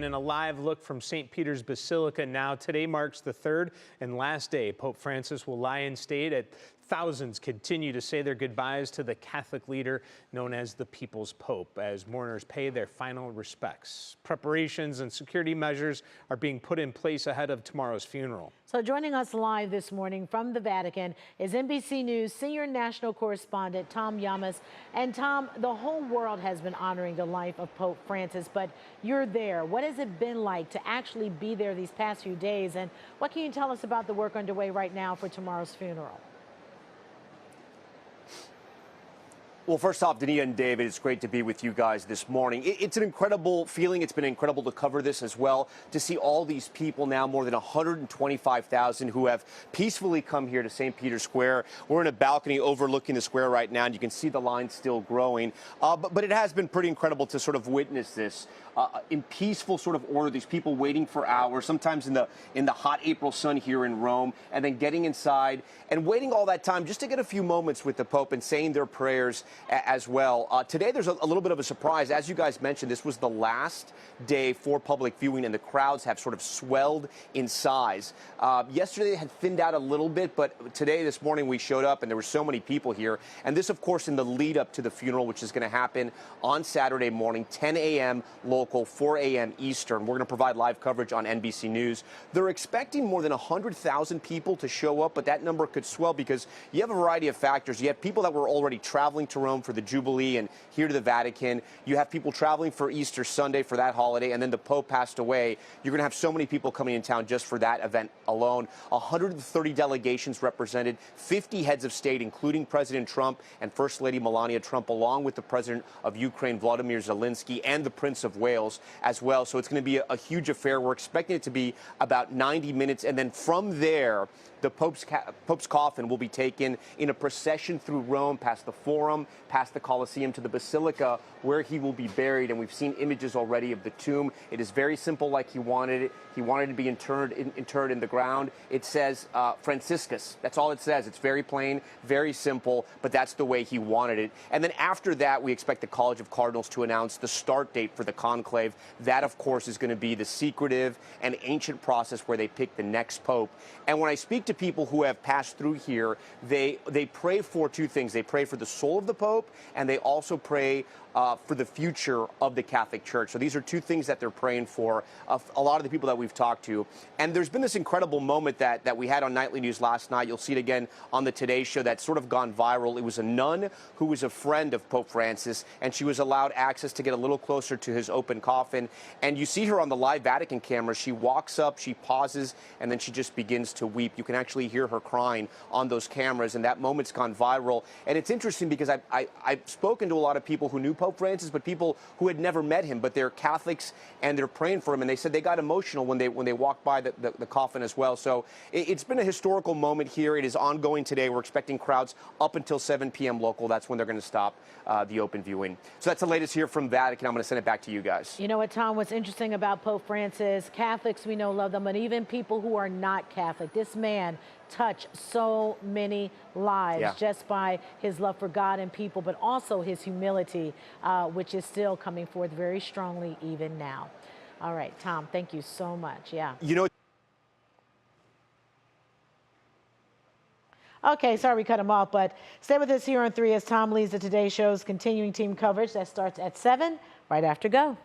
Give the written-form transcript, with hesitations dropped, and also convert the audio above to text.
And a live look from St. Peter's Basilica now. Today marks the third and last day Pope Francis will lie in state as thousands continue to say their goodbyes to the Catholic leader known as the People's Pope as mourners pay their final respects. Preparations and security measures are being put in place ahead of tomorrow's funeral. So joining us live this morning from the Vatican is NBC News senior national correspondent Tom Yamis. And Tom, the whole world has been honoring the life of Pope Francis, but you're there. What has it been like to actually be there these past few days? And what can you tell us about the work underway right now for tomorrow's funeral? Well, first off, Danita and David, it's great to be with you guys this morning. It's an incredible feeling. It's been incredible to cover this as well, to see all these people now, more than 125,000 who have peacefully come here to St. Peter's Square. We're in a balcony overlooking the square right now, and you can see the line still growing. But it has been pretty incredible to sort of witness this in peaceful sort of order, these people waiting for hours, sometimes in the hot April sun here in Rome, and then getting inside and waiting all that time just to get a few moments with the Pope and saying their prayers as well. Today, there's a little bit of a surprise. As you guys mentioned, this was the last day for public viewing, and the crowds have sort of swelled in size. Yesterday, they had thinned out a little bit, but today, this morning, we showed up, and there were so many people here. And this, of course, in the lead up to the funeral, which is going to happen on Saturday morning, 10 a.m. local, 4 a.m. Eastern. We're going to provide live coverage on NBC News. They're expecting more than 100,000 people to show up, but that number could swell because you have a variety of factors. You have people that were already traveling to Rome for the Jubilee and here to the Vatican. You have people traveling for Easter Sunday for that holiday, and then the Pope passed away. You're going to have so many people coming in town just for that event alone. 130 delegations represented, 50 heads of state, including President Trump and First Lady Melania Trump, along with the President of Ukraine, Volodymyr Zelensky, and the Prince of Wales as well. So it's going to be a huge affair. We're expecting it to be about 90 minutes, and then from there, the Pope's coffin will be taken in a procession through Rome, past the Forum, past the Colosseum to the Basilica, where he will be buried. And we've seen images already of the tomb. It is very simple, like he wanted it. He wanted to be interred in the ground. It says Franciscus. That's all it says. It's very plain, very simple, but that's the way he wanted it. And then after that, we expect the College of Cardinals to announce the start date for the conclave. That, of course, is going to be the secretive and ancient process where they pick the next pope. And when I speak to people who have passed through here, they pray for two things. They pray for the soul of the Pope, and they also pray for the future of the Catholic Church. So these are two things that they're praying for, a lot of the people that we've talked to. And there's been this incredible moment that we had on Nightly News last night. You'll see it again on the Today Show that's sort of gone viral. It was a nun who was a friend of Pope Francis, and she was allowed access to get a little closer to his open coffin. And you see her on the live Vatican camera. She walks up, she pauses, and then she just begins to weep. You can actually hear her crying on those cameras, and that moment's gone viral. And it's interesting because I've spoken to a lot of people who knew Pope Francis, but people who had never met him, but they're Catholics and they're praying for him, and they said they got emotional when they walked by the coffin as well. So it's been a historical moment here. It is ongoing today. We're expecting crowds up until 7 p.m. local. That's when they're going to stop the open viewing. So that's the latest here from Vatican. I'm going to send it back to you guys. You know what, Tom, what's interesting about Pope Francis, Catholics we know love them, but even people who are not Catholic, this man touched so many lives just by his love for God and people, but also his humility, which is still coming forth very strongly even now. All right, Tom, thank you so much. Yeah. You know. Okay, sorry we cut him off, but stay with us here on 3 as Tom leads the Today Show's continuing team coverage that starts at 7 right after Go.